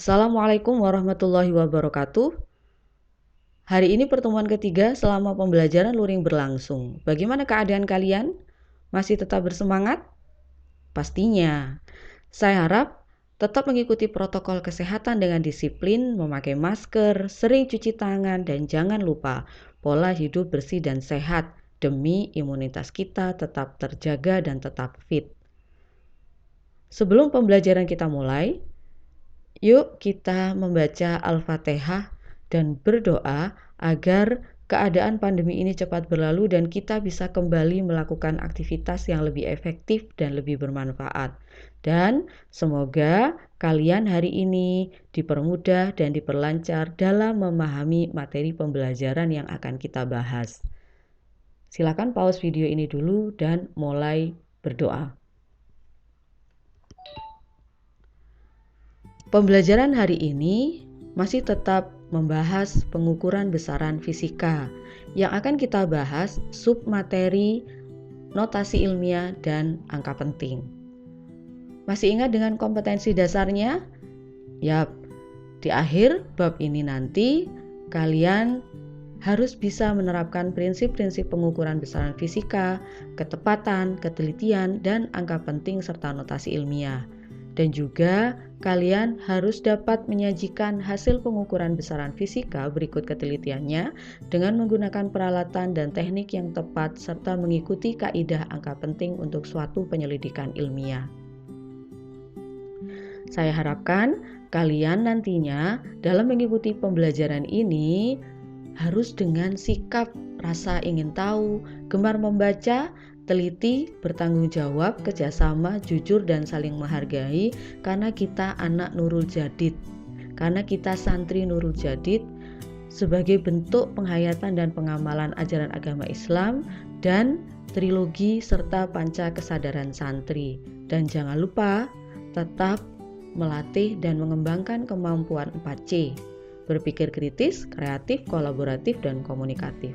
Assalamualaikum warahmatullahi wabarakatuh. Hari ini pertemuan ketiga selama pembelajaran luring berlangsung. Bagaimana keadaan kalian? Masih tetap bersemangat? Pastinya. Saya harap tetap mengikuti protokol kesehatan dengan disiplin, memakai masker, sering cuci tangan, dan jangan lupa pola hidup bersih dan sehat demi imunitas kita tetap terjaga dan tetap fit. Sebelum pembelajaran kita mulai, yuk kita membaca Al-Fatihah dan berdoa agar keadaan pandemi ini cepat berlalu dan kita bisa kembali melakukan aktivitas yang lebih efektif dan lebih bermanfaat. Dan semoga kalian hari ini dipermudah dan diperlancar dalam memahami materi pembelajaran yang akan kita bahas. Silakan pause video ini dulu dan mulai berdoa. Pembelajaran hari ini masih tetap membahas pengukuran besaran fisika. Yang akan kita bahas submateri, notasi ilmiah, dan angka penting. Masih ingat dengan kompetensi dasarnya? Yap, di akhir bab ini nanti kalian harus bisa menerapkan prinsip-prinsip pengukuran besaran fisika, ketepatan, ketelitian, dan angka penting serta notasi ilmiah. Dan juga kalian harus dapat menyajikan hasil pengukuran besaran fisika berikut ketelitiannya dengan menggunakan peralatan dan teknik yang tepat serta mengikuti kaidah angka penting untuk suatu penyelidikan ilmiah. Saya harapkan kalian nantinya dalam mengikuti pembelajaran ini harus dengan sikap rasa ingin tahu, gemar membaca, teliti, bertanggung jawab, kerjasama, jujur, dan saling menghargai karena kita anak Nurul Jadid, karena kita santri Nurul Jadid sebagai bentuk penghayatan dan pengamalan ajaran agama Islam dan trilogi serta panca kesadaran santri. Dan jangan lupa tetap melatih dan mengembangkan kemampuan 4C, berpikir kritis, kreatif, kolaboratif, dan komunikatif.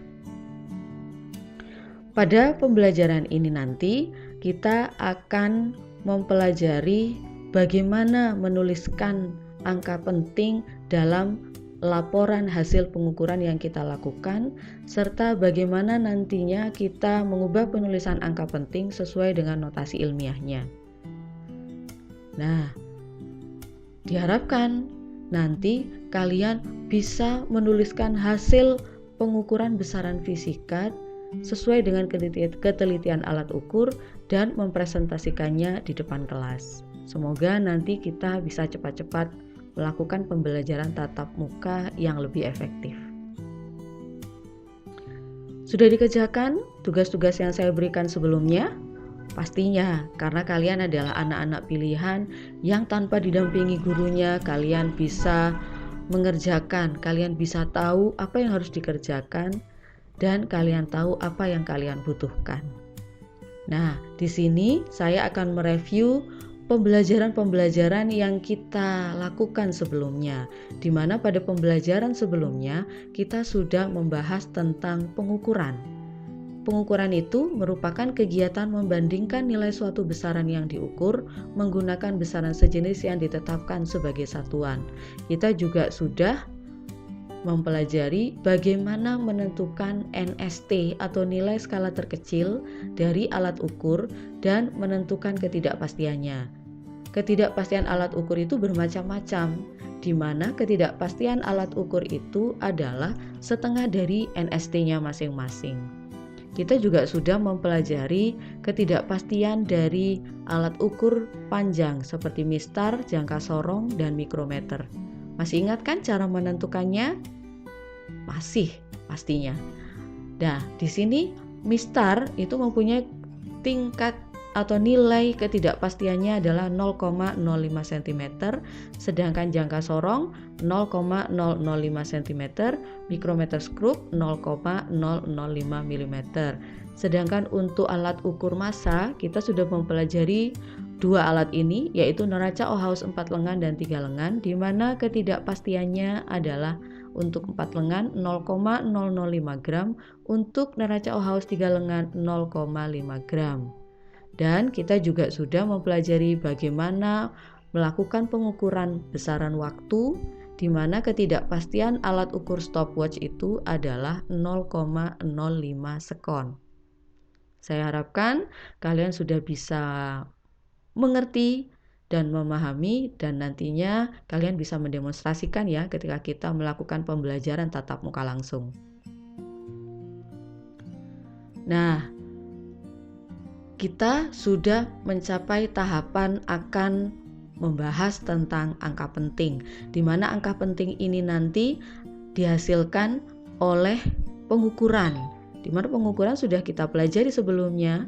Pada pembelajaran ini nanti kita akan mempelajari bagaimana menuliskan angka penting dalam laporan hasil pengukuran yang kita lakukan serta bagaimana nantinya kita mengubah penulisan angka penting sesuai dengan notasi ilmiahnya. Nah, diharapkan nanti kalian bisa menuliskan hasil pengukuran besaran fisika sesuai dengan ketelitian alat ukur dan mempresentasikannya di depan kelas. Semoga nanti kita bisa cepat-cepat melakukan pembelajaran tatap muka yang lebih efektif. Sudah dikerjakan tugas-tugas yang saya berikan sebelumnya? Pastinya, karena kalian adalah anak-anak pilihan yang tanpa didampingi gurunya kalian bisa mengerjakan, kalian bisa tahu apa yang harus dikerjakan dan kalian tahu apa yang kalian butuhkan. Nah, di sini saya akan mereview pembelajaran-pembelajaran yang kita lakukan sebelumnya, di mana pada pembelajaran sebelumnya kita sudah membahas tentang pengukuran. Pengukuran itu merupakan kegiatan membandingkan nilai suatu besaran yang diukur menggunakan besaran sejenis yang ditetapkan sebagai satuan. Kita juga sudah mempelajari bagaimana menentukan NST atau nilai skala terkecil dari alat ukur dan menentukan ketidakpastiannya. Ketidakpastian alat ukur itu bermacam-macam, di mana ketidakpastian alat ukur itu adalah setengah dari NST-nya masing-masing. Kita juga sudah mempelajari ketidakpastian dari alat ukur panjang seperti mistar, jangka sorong, dan mikrometer. Masih ingat kan cara menentukannya? Masih, pastinya. Nah, di sini mistar itu mempunyai tingkat atau nilai ketidakpastiannya adalah 0,05 cm, sedangkan jangka sorong 0,005 cm, mikrometer skrup 0,005 mm. Sedangkan untuk alat ukur massa, kita sudah mempelajari dua alat ini, yaitu neraca Ohaus 4 lengan dan 3 lengan, di mana ketidakpastiannya adalah untuk 4 lengan 0,005 gram, untuk neraca Ohaus 3 lengan 0,5 gram. Dan kita juga sudah mempelajari bagaimana melakukan pengukuran besaran waktu, di mana ketidakpastian alat ukur stopwatch itu adalah 0,05 sekon. Saya harapkan kalian sudah bisa mengerti dan memahami, dan nantinya kalian bisa mendemonstrasikan ya ketika kita melakukan pembelajaran tatap muka langsung. Nah, kita sudah mencapai tahapan akan membahas tentang angka penting, di mana angka penting ini nanti dihasilkan oleh pengukuran, di mana pengukuran sudah kita pelajari sebelumnya,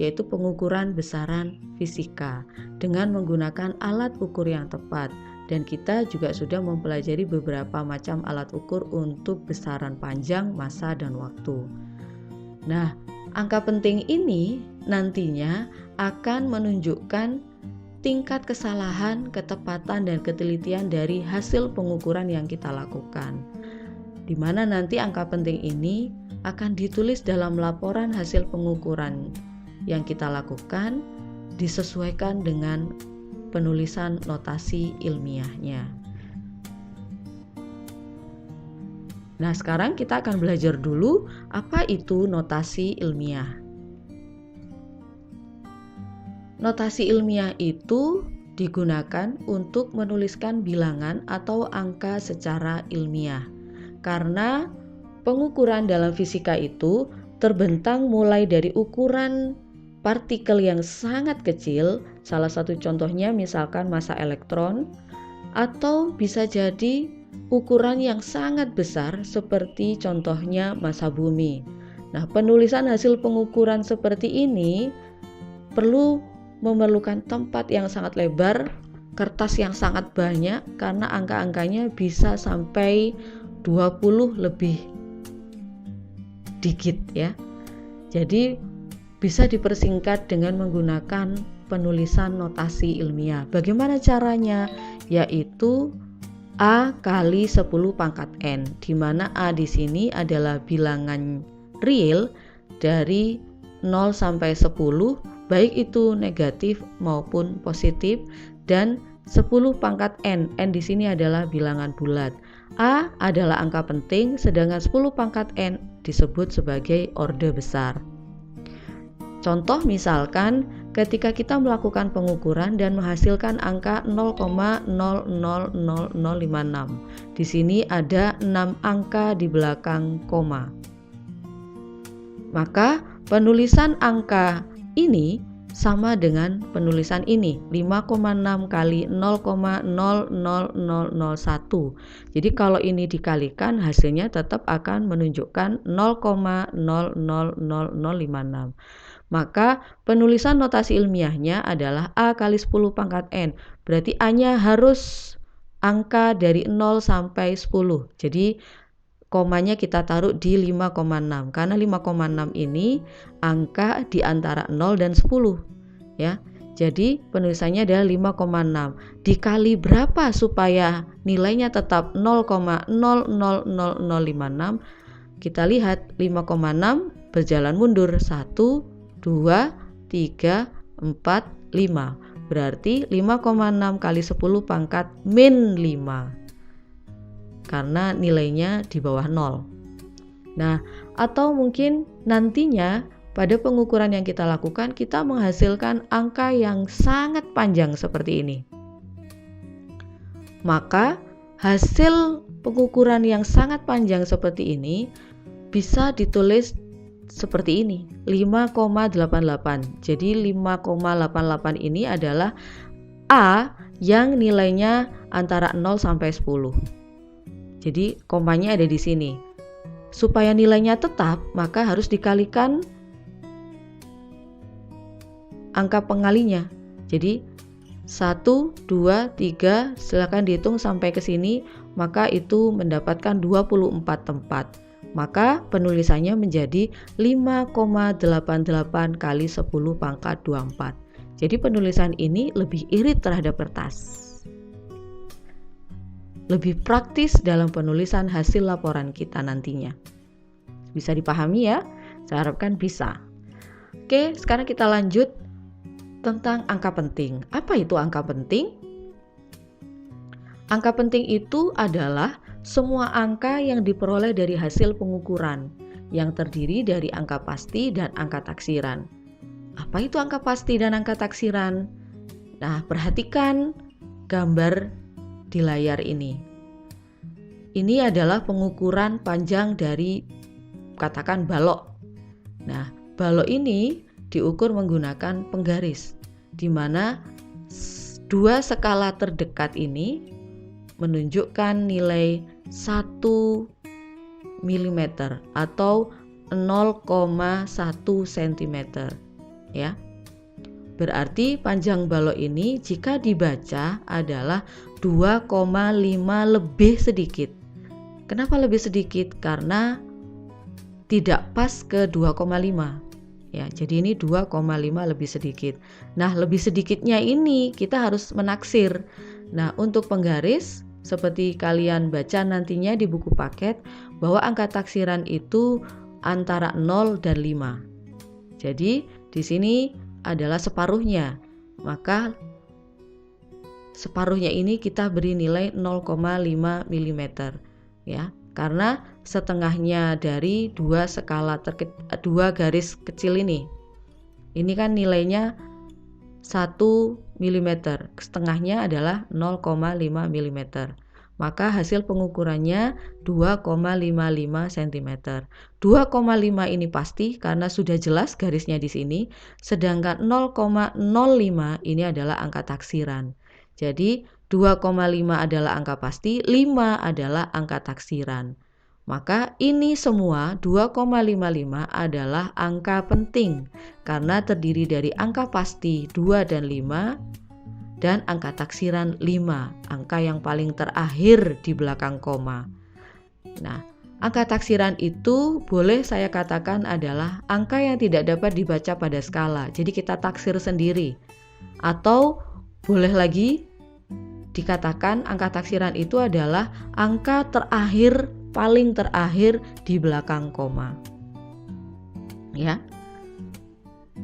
yaitu pengukuran besaran fisika dengan menggunakan alat ukur yang tepat. Dan kita juga sudah mempelajari beberapa macam alat ukur untuk besaran panjang, massa, dan waktu. Nah, angka penting ini nantinya akan menunjukkan tingkat kesalahan, ketepatan, dan ketelitian dari hasil pengukuran yang kita lakukan. Di mana nanti angka penting ini akan ditulis dalam laporan hasil pengukuran yang kita lakukan, disesuaikan dengan penulisan notasi ilmiahnya. Nah, sekarang kita akan belajar dulu apa itu notasi ilmiah. Notasi ilmiah itu digunakan untuk menuliskan bilangan atau angka secara ilmiah. Karena pengukuran dalam fisika itu terbentang mulai dari ukuran partikel yang sangat kecil, salah satu contohnya misalkan massa elektron, atau bisa jadi ukuran yang sangat besar seperti contohnya massa bumi. Nah, penulisan hasil pengukuran seperti ini memerlukan tempat yang sangat lebar, kertas yang sangat banyak, karena angka-angkanya bisa sampai 20 lebih digit ya. Jadi bisa dipersingkat dengan menggunakan penulisan notasi ilmiah. Bagaimana caranya? Yaitu A kali 10 pangkat N, di mana A di sini adalah bilangan real dari 0 sampai 10, baik itu negatif maupun positif, dan 10 pangkat N. N di sini adalah bilangan bulat. A adalah angka penting, sedangkan 10 pangkat N disebut sebagai orde besar. Contoh misalkan ketika kita melakukan pengukuran dan menghasilkan angka 0,000056. Di sini ada 6 angka di belakang koma. Maka penulisan angka ini sama dengan penulisan ini, 5,6 kali 0,00001. Jadi kalau ini dikalikan hasilnya tetap akan menunjukkan 0,000056. Maka penulisan notasi ilmiahnya adalah A kali 10 pangkat N. Berarti A-nya harus angka dari 0 sampai 10. Jadi komanya kita taruh di 5,6. Karena 5,6 ini angka di antara 0 dan 10. Ya. Jadi penulisannya adalah 5,6. Dikali berapa supaya nilainya tetap 0,000056? Kita lihat 5,6 berjalan mundur 1, 2, 3, 4, 5. Berarti 5,6 kali 10 pangkat min 5. Karena nilainya di bawah 0. Nah, atau mungkin nantinya pada pengukuran yang kita lakukan, kita menghasilkan angka yang sangat panjang seperti ini. Maka hasil pengukuran yang sangat panjang seperti ini bisa ditulis seperti ini, 5,88. Jadi 5,88 ini adalah A yang nilainya antara 0 sampai 10. Jadi komanya ada di sini. Supaya nilainya tetap, maka harus dikalikan angka pengalinya. Jadi 1, 2, 3, silakan dihitung sampai ke sini, maka itu mendapatkan 24 tempat. Maka penulisannya menjadi 5,88 kali 10 pangkat 24. Jadi penulisan ini lebih irit terhadap kertas. Lebih praktis dalam penulisan hasil laporan kita nantinya. Bisa dipahami ya? Saya harapkan bisa. Oke, sekarang kita lanjut tentang angka penting. Apa itu angka penting? Angka penting itu adalah semua angka yang diperoleh dari hasil pengukuran yang terdiri dari angka pasti dan angka taksiran. Apa itu angka pasti dan angka taksiran? Nah, perhatikan gambar di layar ini. Ini adalah pengukuran panjang dari katakan balok. Nah, balok ini diukur menggunakan penggaris, di mana dua skala terdekat ini menunjukkan nilai 1 mm atau 0,1 cm ya. Berarti panjang balok ini jika dibaca adalah 2,5 lebih sedikit. Kenapa lebih sedikit? Karena tidak pas ke 2,5. Ya, jadi ini 2,5 lebih sedikit. Nah, lebih sedikitnya ini kita harus menaksir. Nah, untuk penggaris seperti kalian baca nantinya di buku paket bahwa angka taksiran itu antara 0 dan 5. Jadi, di sini adalah separuhnya. Maka separuhnya ini kita beri nilai 0,5 mm ya. Karena setengahnya dari dua garis kecil ini. Ini kan nilainya 1 mm, setengahnya adalah 0,5 mm. Maka hasil pengukurannya 2,55 cm. 2,5 ini pasti karena sudah jelas garisnya di sini, sedangkan 0,05 ini adalah angka taksiran. Jadi 2,5 adalah angka pasti, 5 adalah angka taksiran. Maka ini semua 2,55 adalah angka penting karena terdiri dari angka pasti 2 dan 5 dan angka taksiran 5, angka yang paling terakhir di belakang koma. Nah, angka taksiran itu boleh saya katakan adalah angka yang tidak dapat dibaca pada skala. Jadi kita taksir sendiri. Atau boleh lagi dikatakan angka taksiran itu adalah angka terakhir, paling terakhir di belakang koma. Ya.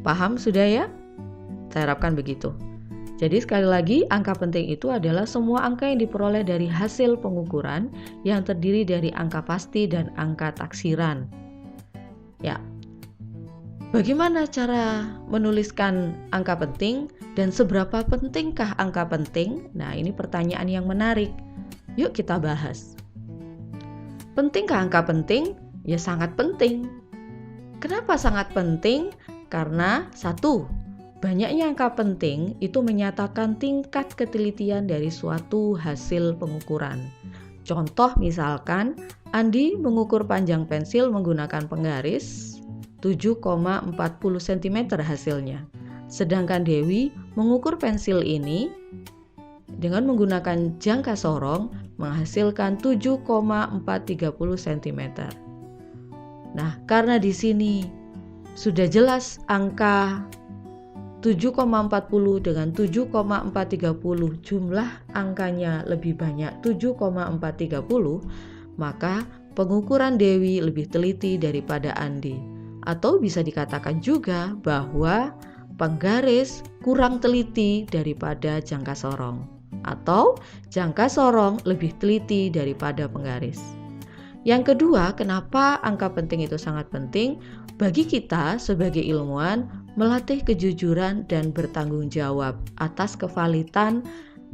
Paham sudah ya? Saya harapkan begitu. Jadi sekali lagi, angka penting itu adalah semua angka yang diperoleh dari hasil pengukuran yang terdiri dari angka pasti dan angka taksiran. Ya. Bagaimana cara menuliskan angka penting dan seberapa pentingkah angka penting? Nah, ini pertanyaan yang menarik. Yuk kita bahas. Pentingkah angka penting? Ya sangat penting. Kenapa sangat penting? Karena satu, banyaknya angka penting itu menyatakan tingkat ketelitian dari suatu hasil pengukuran. Contoh misalkan, Andi mengukur panjang pensil menggunakan penggaris 7,40 cm hasilnya. Sedangkan Dewi mengukur pensil ini dengan menggunakan jangka sorong menghasilkan 7,430 cm. Nah, karena di sini sudah jelas angka 7,40 dengan 7,430 jumlah angkanya lebih banyak 7,430, maka pengukuran Dewi lebih teliti daripada Andi. Atau bisa dikatakan juga bahwa penggaris kurang teliti daripada jangka sorong. Atau jangka sorong lebih teliti daripada penggaris. Yang kedua, kenapa angka penting itu sangat penting? Bagi kita sebagai ilmuwan, melatih kejujuran dan bertanggung jawab atas kevalitan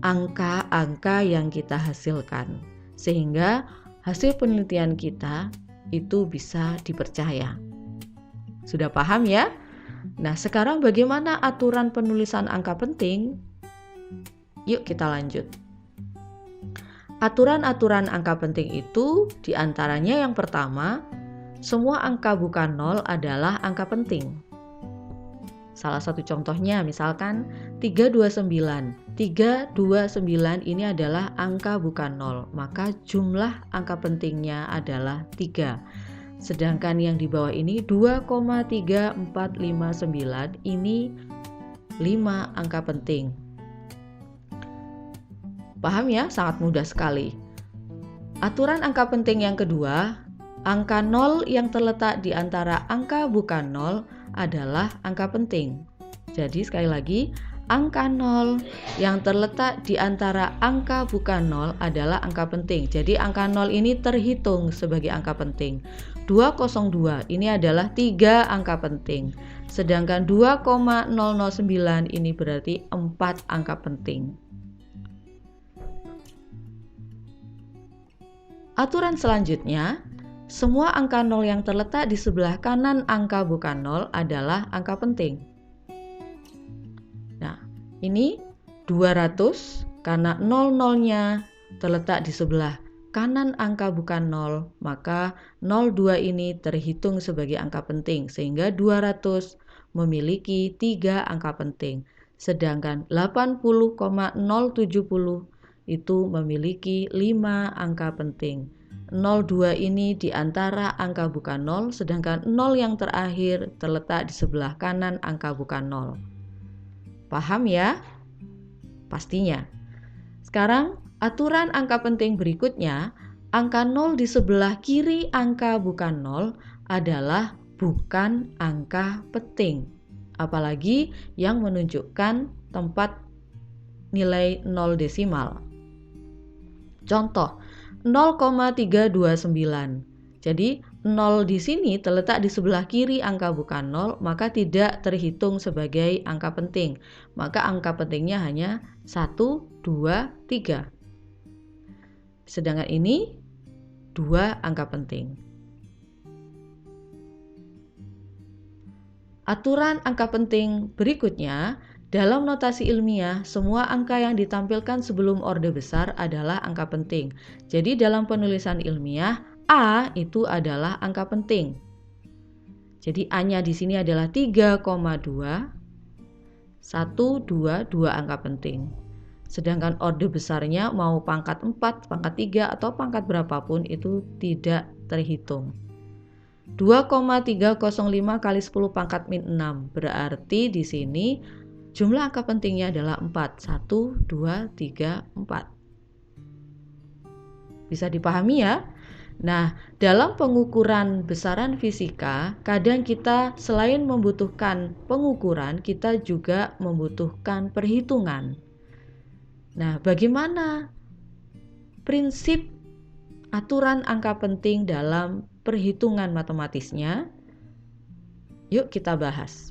angka-angka yang kita hasilkan. Sehingga hasil penelitian kita itu bisa dipercaya. Sudah paham ya? Nah, sekarang bagaimana aturan penulisan angka penting? Yuk kita lanjut. Aturan-aturan angka penting itu diantaranya yang pertama, semua angka bukan nol adalah angka penting. Salah satu contohnya misalkan 329. 329 ini adalah angka bukan nol, maka jumlah angka pentingnya adalah 3. Sedangkan yang di bawah ini 2,3459 ini 5 angka penting. Paham ya? Sangat mudah sekali. Aturan angka penting yang kedua, angka 0 yang terletak di antara angka bukan 0 adalah angka penting. Jadi sekali lagi, angka 0 yang terletak di antara angka bukan 0 adalah angka penting. Jadi angka 0 ini terhitung sebagai angka penting. 202 ini adalah 3 angka penting. Sedangkan 2,009 ini berarti 4 angka penting. Aturan selanjutnya, semua angka 0 yang terletak di sebelah kanan angka bukan 0 adalah angka penting. Nah, ini 200 karena 00-nya terletak di sebelah kanan angka bukan 0, maka 02 ini terhitung sebagai angka penting sehingga 200 memiliki 3 angka penting. Sedangkan 80,070 itu memiliki 5 angka penting. 02 ini di antara angka bukan 0, sedangkan 0 yang terakhir terletak di sebelah kanan angka bukan 0. Paham ya? Pastinya. Sekarang aturan angka penting berikutnya, angka 0 di sebelah kiri angka bukan 0 adalah bukan angka penting. Apalagi yang menunjukkan tempat nilai 0 desimal. Contoh, 0,329. Jadi 0 di sini terletak di sebelah kiri angka bukan 0, maka tidak terhitung sebagai angka penting. Maka angka pentingnya hanya 1, 2, 3. Sedangkan ini 2 angka penting. Aturan angka penting berikutnya, dalam notasi ilmiah, semua angka yang ditampilkan sebelum orde besar adalah angka penting. Jadi dalam penulisan ilmiah, A itu adalah angka penting. Jadi A-nya di sini adalah 3,2, 1, 2, 2 angka penting. Sedangkan orde besarnya mau pangkat 4, pangkat 3, atau pangkat berapapun itu tidak terhitung. 2,305 kali 10 pangkat min 6. Berarti di sini jumlah angka pentingnya adalah 4. 1, 2, 3, 4. Bisa dipahami ya? Nah, dalam pengukuran besaran fisika, kadang kita selain membutuhkan pengukuran, kita juga membutuhkan perhitungan. Nah, bagaimana prinsip aturan angka penting dalam perhitungan matematisnya? Yuk kita bahas.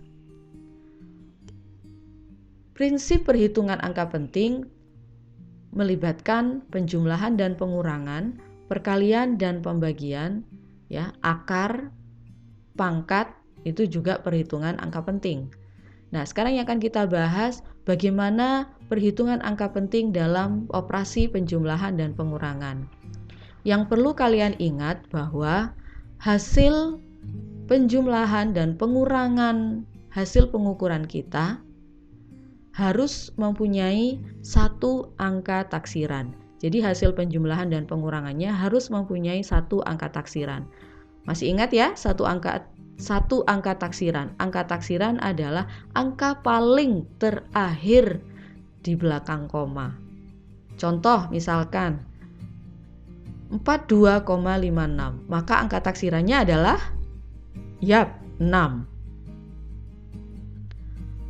Prinsip perhitungan angka penting melibatkan penjumlahan dan pengurangan, perkalian dan pembagian, ya, akar, pangkat, itu juga perhitungan angka penting. Nah, sekarang yang akan kita bahas bagaimana perhitungan angka penting dalam operasi penjumlahan dan pengurangan. Yang perlu kalian ingat bahwa hasil penjumlahan dan pengurangan hasil pengukuran kita harus mempunyai satu angka taksiran. Jadi hasil penjumlahan dan pengurangannya harus mempunyai satu angka taksiran. Masih ingat ya, satu angka taksiran. Angka taksiran adalah angka paling terakhir di belakang koma. Contoh misalkan 42,56, maka angka taksirannya adalah 6.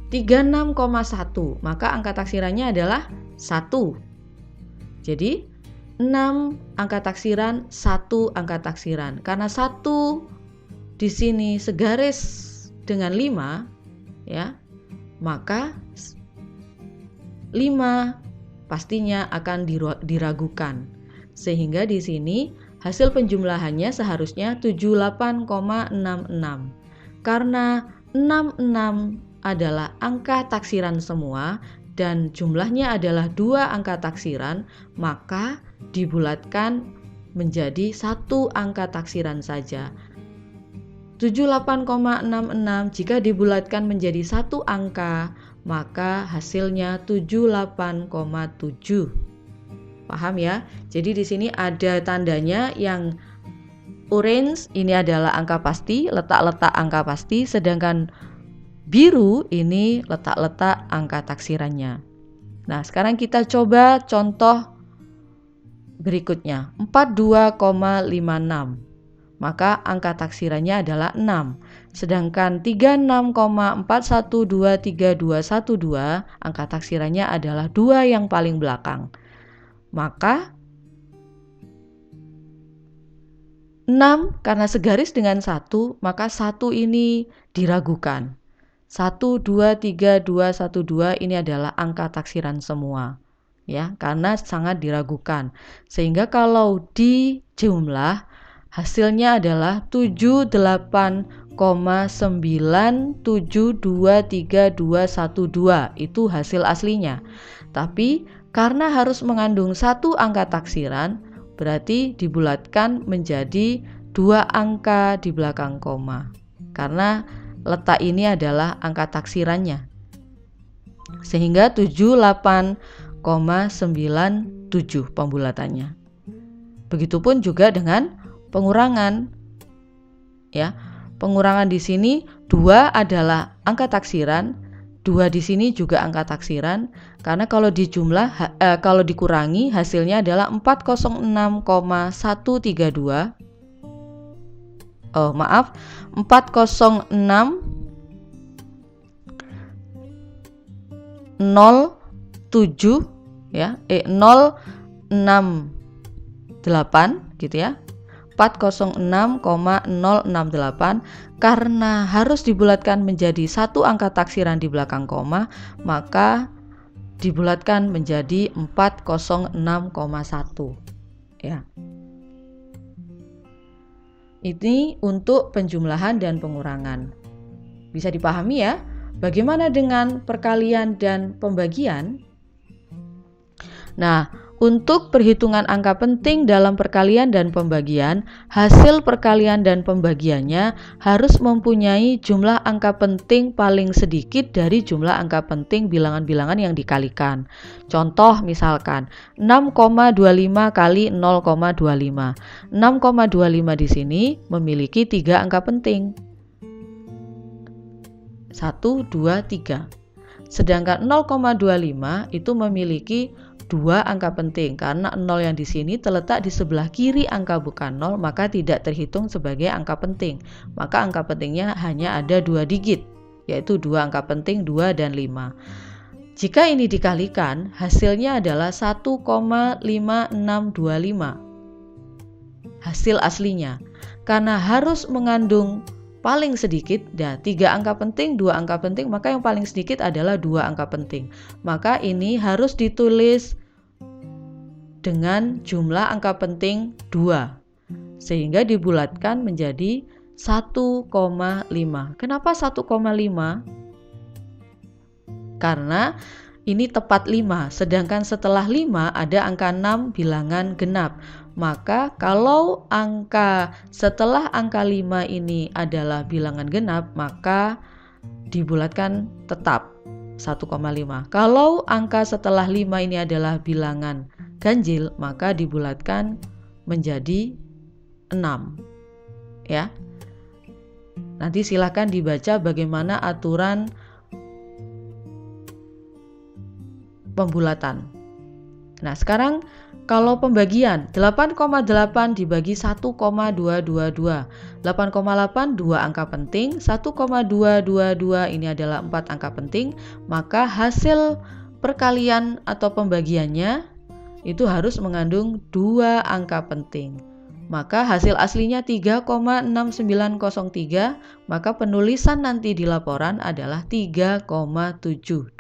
36,1, maka angka taksirannya adalah 1. Jadi 6 angka taksiran, 1 angka taksiran. Karena 1 di sini segaris dengan 5, ya, maka 5 pastinya akan diragukan. Sehingga di sini hasil penjumlahannya seharusnya 78,66. Karena 66 adalah angka taksiran semua dan jumlahnya adalah 2 angka taksiran, maka dibulatkan menjadi 1 angka taksiran saja. 78,66 jika dibulatkan menjadi 1 angka, maka hasilnya 78,7. Paham ya? Jadi di sini ada tandanya yang orange ini adalah angka pasti, letak-letak angka pasti, sedangkan biru ini letak-letak angka taksirannya. Nah, sekarang kita coba contoh berikutnya. 42,56. maka angka taksirannya adalah 6. Sedangkan 36,41232212 angka taksirannya adalah 2 yang paling belakang. Maka 6 karena segaris dengan 1, maka 1 ini diragukan. 1, 2, 3, 2, 1, 2 ini adalah angka taksiran semua. Ya, karena sangat diragukan. Sehingga kalau dijumlah hasilnya adalah 78,9723212. Itu hasil aslinya. Tapi karena harus mengandung satu angka taksiran, berarti dibulatkan menjadi 2 angka di belakang koma. Karena letak ini adalah angka taksirannya. Sehingga 78,97 pembulatannya. Begitupun juga dengan pengurangan. Ya, pengurangan di sini 2 adalah angka taksiran, 2 di sini juga angka taksiran, karena kalau dijumlah kalau dikurangi hasilnya adalah 406,132. 406,007 ya, 068 gitu ya. 406,068 karena harus dibulatkan menjadi satu angka taksiran di belakang koma, maka dibulatkan menjadi 406,1 ya. Ini untuk penjumlahan dan pengurangan. Bisa dipahami ya? Bagaimana dengan perkalian dan pembagian? Nah, untuk perhitungan angka penting dalam perkalian dan pembagian, hasil perkalian dan pembagiannya harus mempunyai jumlah angka penting paling sedikit dari jumlah angka penting bilangan-bilangan yang dikalikan. Contoh misalkan 6,25 kali 0,25. 6,25 di sini memiliki 3 angka penting. 1, 2, 3. Sedangkan 0,25 itu memiliki 2 angka penting karena 0 yang di sini terletak di sebelah kiri angka bukan 0, maka tidak terhitung sebagai angka penting. Maka angka pentingnya hanya ada 2 digit, yaitu 2 angka penting 2 dan 5. Jika ini dikalikan, hasilnya adalah 1,5625. Hasil aslinya. Karena harus mengandung paling sedikit, 3 angka penting, 2 angka penting, maka yang paling sedikit adalah 2 angka penting. Maka ini harus ditulis dengan jumlah angka penting 2, sehingga dibulatkan menjadi 1,5. Kenapa 1,5? Karena ini tepat 5, sedangkan setelah 5 ada angka 6 bilangan genap. Maka kalau angka setelah angka 5 ini adalah bilangan genap, maka dibulatkan tetap 1,5. Kalau angka setelah 5 ini adalah bilangan ganjil, maka dibulatkan menjadi 6. Ya. Nanti silakan dibaca bagaimana aturan pembulatan. Nah, sekarang kalau pembagian 8,8 dibagi 1,222. 8,8 2 angka penting, 1,222 ini adalah 4 angka penting, maka hasil perkalian atau pembagiannya itu harus mengandung 2 angka penting. Maka hasil aslinya 3,6903, maka penulisan nanti di laporan adalah 3,72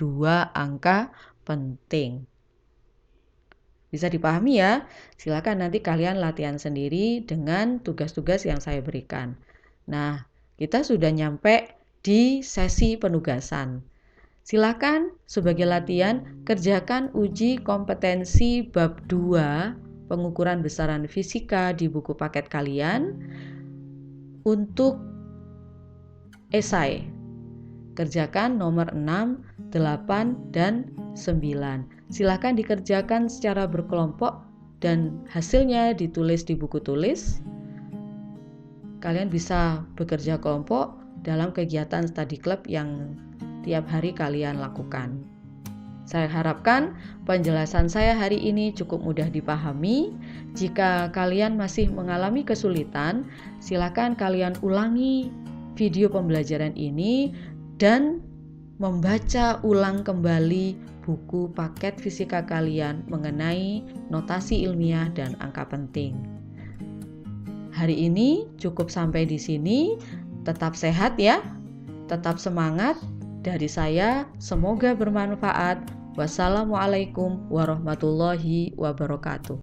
angka penting. Bisa dipahami ya? Silakan nanti kalian latihan sendiri dengan tugas-tugas yang saya berikan. Nah, kita sudah nyampe di sesi penugasan. Silakan sebagai latihan kerjakan uji kompetensi bab 2 pengukuran besaran fisika di buku paket kalian untuk esai. Kerjakan nomor 6, 8, dan 9. Silakan dikerjakan secara berkelompok dan hasilnya ditulis di buku tulis. Kalian bisa bekerja kelompok dalam kegiatan study club yang tiap hari kalian lakukan. Saya harapkan penjelasan saya hari ini cukup mudah dipahami. Jika kalian masih mengalami kesulitan, silakan kalian ulangi video pembelajaran ini dan membaca ulang kembali buku paket fisika kalian mengenai notasi ilmiah dan angka penting. Hari ini cukup sampai di sini. Tetap sehat ya, tetap semangat. Dari saya, semoga bermanfaat. Wassalamualaikum warahmatullahi wabarakatuh.